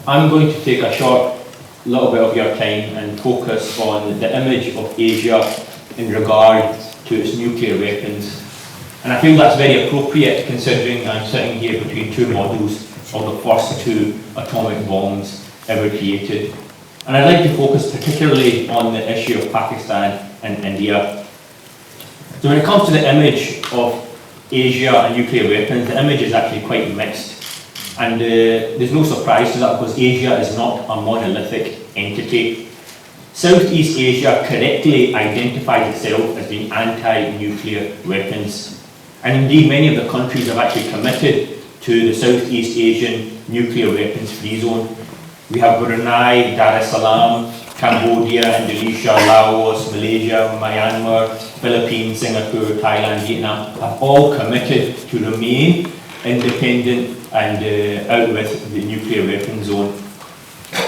I'm going to take a short little bit of your time and focus on the image of Asia in regard to its nuclear weapons. And I feel that's very appropriate considering I'm sitting here between two models of the first two atomic bombs ever created. And I'd like to focus particularly on the issue of Pakistan and India. So when it comes to the image of Asia and nuclear weapons, the image is actually quite mixed. And there's no surprise to that because Asia is not a monolithic entity. Southeast Asia correctly identifies itself as being anti-nuclear weapons. And indeed, many of the countries have actually committed to the Southeast Asian nuclear weapons-free zone. We have Brunei, Dar es Salaam, Cambodia, Indonesia, Laos, Malaysia, Myanmar, Philippines, Singapore, Thailand, Vietnam have all committed to remain independent and out with the nuclear weapons zone.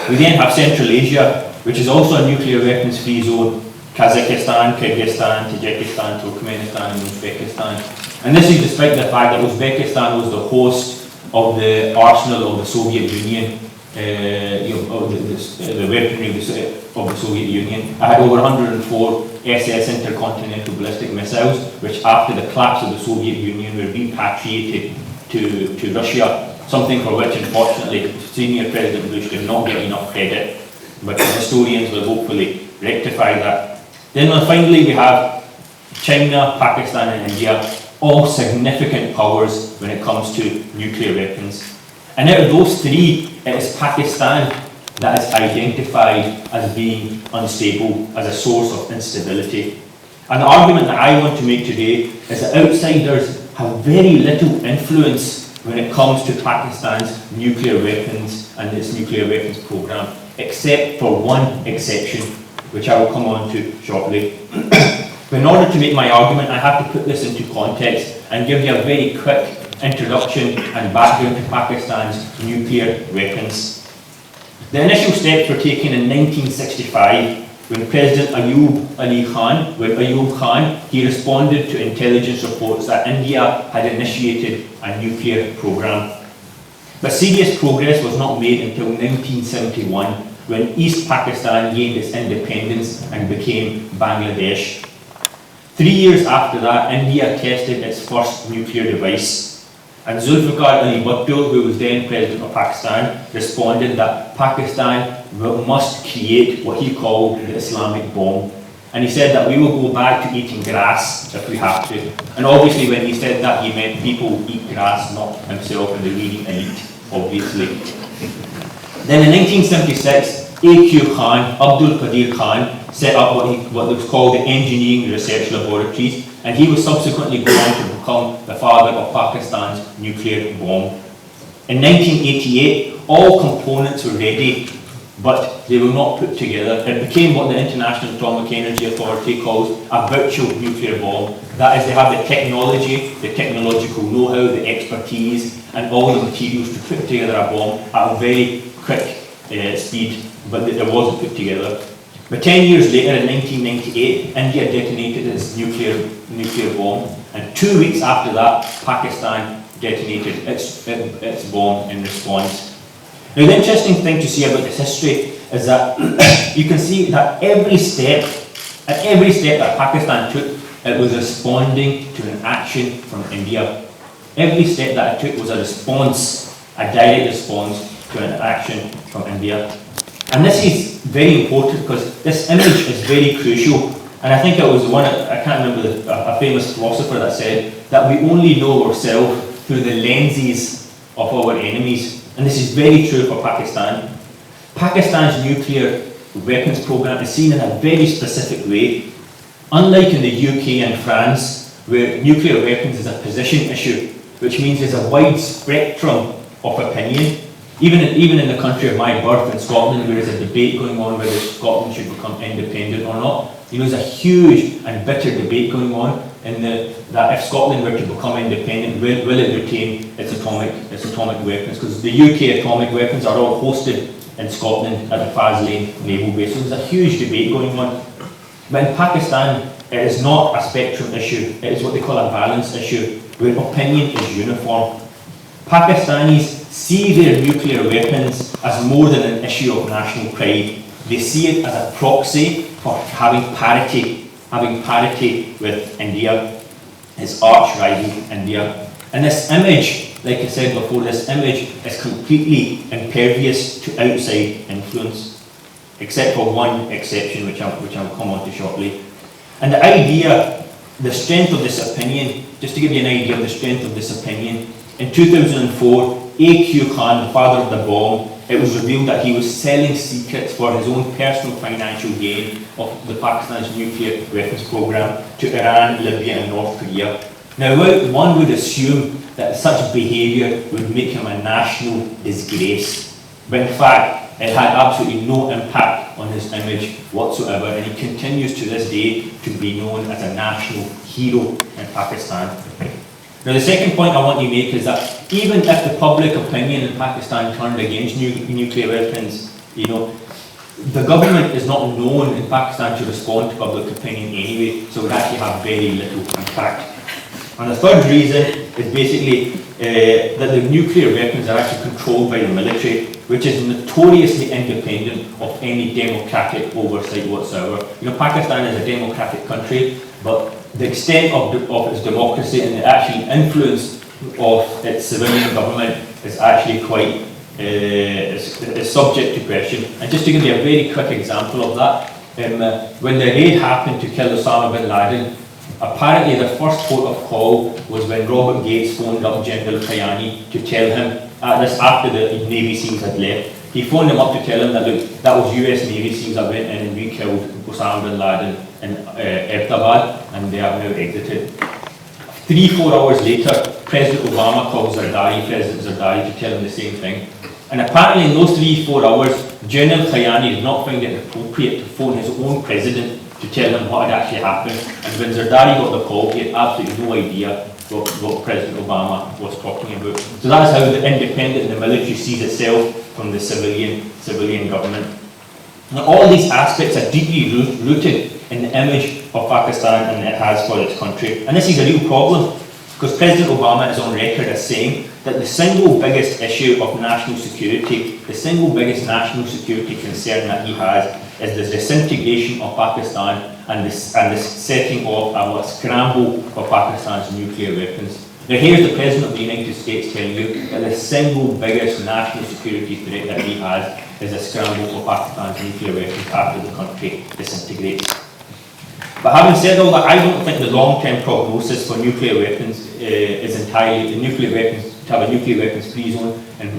We then have Central Asia, which is also a nuclear weapons-free zone. Kazakhstan, Kyrgyzstan, Tajikistan, Turkmenistan and Uzbekistan. And this is despite the fact that Uzbekistan was the host of the arsenal of the Soviet Union, the weaponry of the Soviet Union. I had over 104 SS intercontinental ballistic missiles, which after the collapse of the Soviet Union were repatriated to Russia, something for which unfortunately senior President Bush did not get enough credit, but historians will hopefully rectify that. Then finally we have China, Pakistan and India, all significant powers when it comes to nuclear weapons. And out of those three, it is Pakistan that is identified as being unstable, as a source of instability. And the argument that I want to make today is that outsiders have very little influence when it comes to Pakistan's nuclear weapons and its nuclear weapons program, except for one exception, which I will come on to shortly. But in order to make my argument, I have to put this into context and give you a very quick introduction and background to Pakistan's nuclear weapons. The initial steps were taken in 1965 when President Ayub Khan, he responded to intelligence reports that India had initiated a nuclear program. But serious progress was not made until 1971 when East Pakistan gained its independence and became Bangladesh. 3 years after that, India tested its first nuclear device. And Zulfikar Ali Bhutto, who was then President of Pakistan, responded that Pakistan must create what he called the Islamic bomb. And he said that we will go back to eating grass if we have to. And obviously when he said that, he meant people eat grass, not himself and the leading elite, obviously. Then in 1976, A.Q. Khan, Abdul Qadir Khan, set up what was called the Engineering Research Laboratories, and he was subsequently going on to become the father of Pakistan's nuclear bomb. In 1988, all components were ready, but they were not put together. It became what the International Atomic Energy Authority calls a virtual nuclear bomb. That is, they have the technology, the technological know-how, the expertise, and all the materials to put together a bomb at a very quick speed, but it wasn't put together. But 10 years later, in 1998, India detonated its nuclear bomb, and 2 weeks after that, Pakistan detonated its bomb in response. Now, the interesting thing to see about this history is that you can see that at every step that Pakistan took, it was responding to an action from India. Every step that it took was a response, a direct response to an action from India. And this is very important because this image is very crucial. And I think it was I can't remember, a famous philosopher that said that we only know ourselves through the lenses of our enemies. And this is very true for Pakistan. Pakistan's nuclear weapons program is seen in a very specific way. Unlike in the UK and France, where nuclear weapons is a position issue, which means there's a wide spectrum of opinion. Even in the country of my birth in Scotland, where there's a debate going on whether Scotland should become independent or not. There's a huge and bitter debate going on that if Scotland were to become independent, will it retain its atomic weapons? Because the UK atomic weapons are all hosted in Scotland at the Faslane Naval Base. So there's a huge debate going on. But in Pakistan, it is not a spectrum issue. It is what they call a balance issue, where opinion is uniform. Pakistanis see their nuclear weapons as more than an issue of national pride. They see it as a proxy for having parity with India, its arch rival India. And this image, like I said before, this image is completely impervious to outside influence, except for one exception, which I'll come on to shortly. And the idea, the strength of this opinion, just to give you an idea of the strength of this opinion, in 2004, A.Q. Khan, the father of the bomb, it was revealed that he was selling secrets for his own personal financial gain of the Pakistan's nuclear weapons program to Iran, Libya and North Korea. Now, one would assume that such behaviour would make him a national disgrace, but in fact, it had absolutely no impact on his image whatsoever, and he continues to this day to be known as a national hero in Pakistan. Now, the second point I want to make is that even if the public opinion in Pakistan turned against nuclear weapons, the government is not known in Pakistan to respond to public opinion anyway, so it would actually have very little impact. And the third reason is basically that the nuclear weapons are actually controlled by the military, which is notoriously independent of any democratic oversight whatsoever. Pakistan is a democratic country, but the extent of its democracy and the actual influence of its civilian government is actually quite is subject to question. And just to give you a very quick example of that, when the raid happened to kill Osama bin Laden, apparently the first port of call was when Robert Gates phoned up General Kayani to tell him, after the Navy SEALs had left, he phoned him up to tell him that, look, that was US Navy SEALs that went in and we killed Osama bin Laden in Abbottabad, and they have now exited. 3-4 hours later, President Obama calls President Zardari to tell him the same thing. And apparently in those 3-4 hours, General Kayani did not find it appropriate to phone his own president to tell him what had actually happened. And when Zardari got the call, he had absolutely no idea what President Obama was talking about. So that's how the independent and the military sees itself from the civilian government. Now, all these aspects are deeply rooted in the image of Pakistan and it has for its country. And this is a real problem, because President Obama is on record as saying that the single biggest issue of national security, the single biggest national security concern that he has is the disintegration of Pakistan and the setting off a scramble for Pakistan's nuclear weapons. Now, here's the President of the United States telling you that the single biggest national security threat that he has is a scramble for Pakistan's nuclear weapons after the country disintegrates. But having said all that, I don't think the long-term prognosis for nuclear weapons is entirely, to have a nuclear weapons free zone in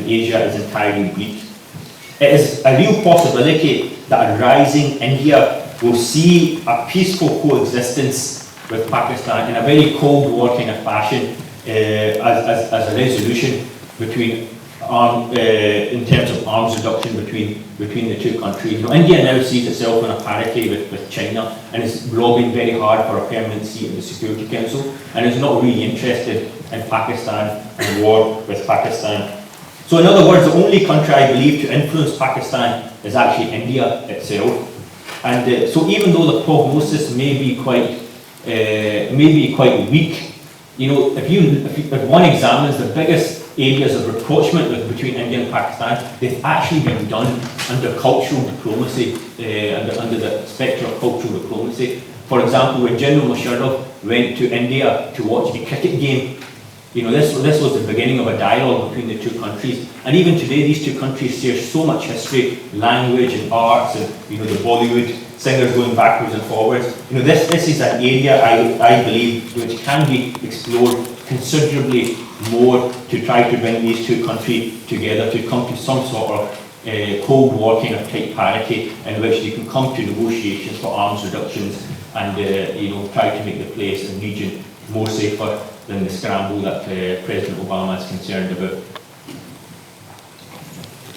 Asia is entirely bleak. It is a real possibility that a rising India will see a peaceful coexistence with Pakistan in a very Cold War kind of fashion as a resolution between in terms of arms reduction between the two countries. India now sees itself on a parity with China and is lobbying very hard for a permanent seat in the Security Council and is not really interested in Pakistan and war with Pakistan. So in other words, the only country I believe to influence Pakistan is actually India itself. And so even though the prognosis may be quite weak, if one examines the biggest areas of rapprochement between India and Pakistan, they've actually been done under cultural diplomacy, under the spectre of cultural diplomacy. For example, when General Musharraf went to India to watch the cricket game, this was the beginning of a dialogue between the two countries. And even today, these two countries share so much history, language and arts, and the Bollywood singers going backwards and forwards. This is an area I believe which can be explored considerably more to try to bring these two countries together to come to some sort of Cold War kind of type parity in which they can come to negotiations for arms reductions and try to make the place and region more safer than the scramble that President Obama is concerned about.